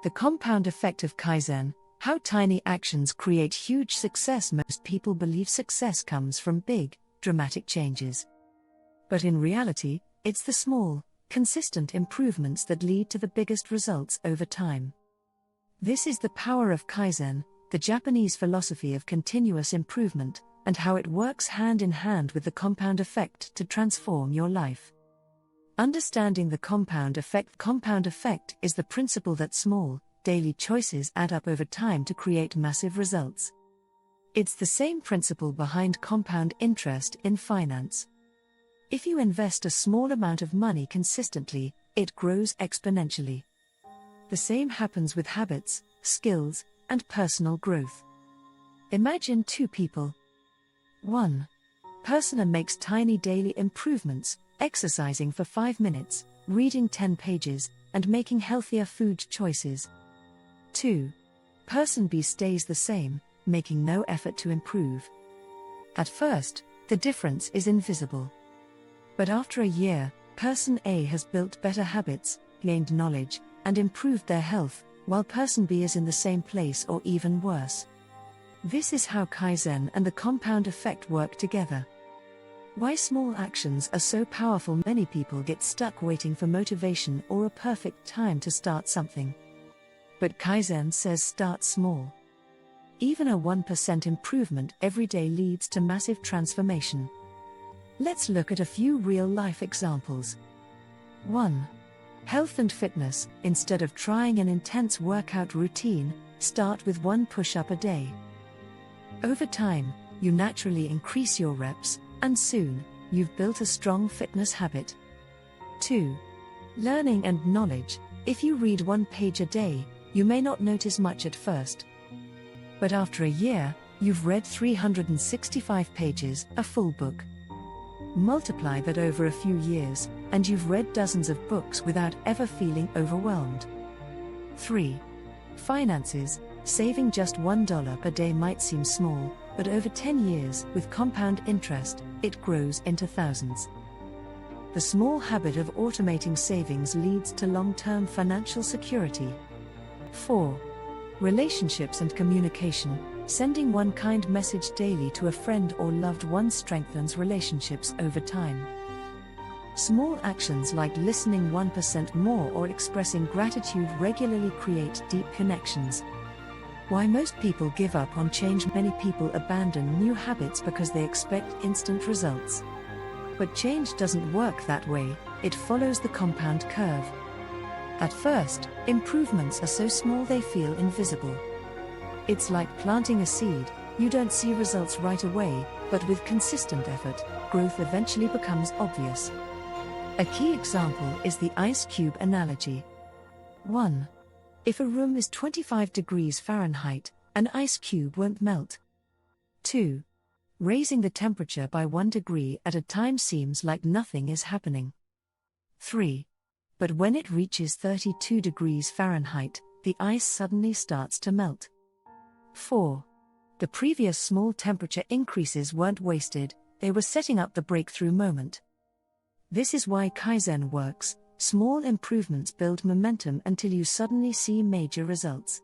The compound effect of Kaizen, how tiny actions create huge success. Most people believe success comes from big, dramatic changes. But in reality, it's the small, consistent improvements that lead to the biggest results over time. This is the power of Kaizen, the Japanese philosophy of continuous improvement, and how it works hand in hand with the compound effect to transform your life. Understanding the compound effect. Compound effect is the principle that small, daily choices add up over time to create massive results. It's the same principle behind compound interest in finance. If you invest a small amount of money consistently, it grows exponentially. The same happens with habits, skills, and personal growth. Imagine two people. 1 person makes tiny daily improvements, exercising for 5 minutes, reading 10 pages, and making healthier food choices. 2 person B stays the same, making no effort to improve. At first, the difference is invisible. But after a year, person A has built better habits, gained knowledge, and improved their health, while person B is in the same place or even worse. This is how Kaizen and the compound effect work together. Why small actions are so powerful. Many people get stuck waiting for motivation or a perfect time to start something. But Kaizen says start small. Even a 1% improvement every day leads to massive transformation. Let's look at a few real-life examples. 1. Health and fitness. Instead of trying an intense workout routine, start with 1 push-up a day. Over time, you naturally increase your reps, and soon, you've built a strong fitness habit. 2. Learning and knowledge. If you read 1 page a day, you may not notice much at first. But after a year, you've read 365 pages, a full book. Multiply that over a few years, and you've read dozens of books without ever feeling overwhelmed. 3. Finances. Saving just $1 per day might seem small, but over 10 years, with compound interest, it grows into thousands. The small habit of automating savings leads to long-term financial security. 4. Relationships and communication. Sending 1 kind message daily to a friend or loved one strengthens relationships over time. Small actions like listening 1% more or expressing gratitude regularly create deep connections. Why most people give up on change. Many people abandon new habits because they expect instant results. But change doesn't work that way, it follows the compound curve. At first, improvements are so small they feel invisible. It's like planting a seed, you don't see results right away, but with consistent effort, growth eventually becomes obvious. A key example is the ice cube analogy. 1. If a room is 25 degrees Fahrenheit, an ice cube won't melt. 2. Raising the temperature by 1 degree at a time seems like nothing is happening. 3. But when it reaches 32 degrees Fahrenheit, the ice suddenly starts to melt. 4. The previous small temperature increases weren't wasted, they were setting up the breakthrough moment. This is why Kaizen works. Small improvements build momentum until you suddenly see major results.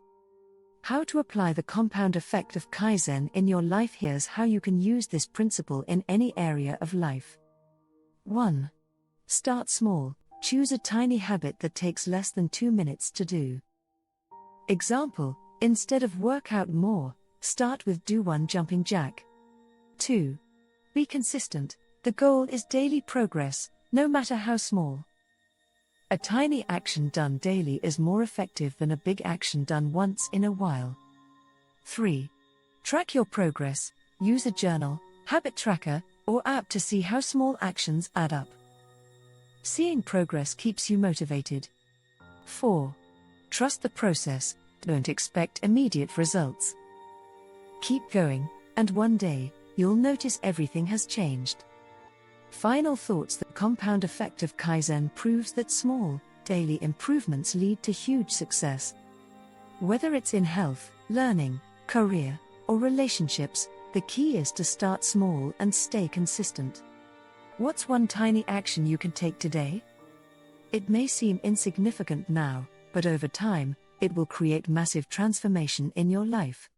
How to apply the compound effect of Kaizen in your life. Here's how you can use this principle in any area of life. 1. Start small. Choose a tiny habit that takes less than 2 minutes to do. Example, instead of work out more, start with do 1 jumping jack. 2. Be consistent. The goal is daily progress, no matter how small. A tiny action done daily is more effective than a big action done once in a while. 3. Track your progress. Use a journal, habit tracker, or app to see how small actions add up. Seeing progress keeps you motivated. 4. Trust the process. Don't expect immediate results. Keep going, and one day, you'll notice everything has changed. Final thoughts. The compound effect of Kaizen proves that small, daily improvements lead to huge success. Whether it's in health, learning, career, or relationships, the key is to start small and stay consistent. What's 1 tiny action you can take today? It may seem insignificant now, but over time, it will create massive transformation in your life.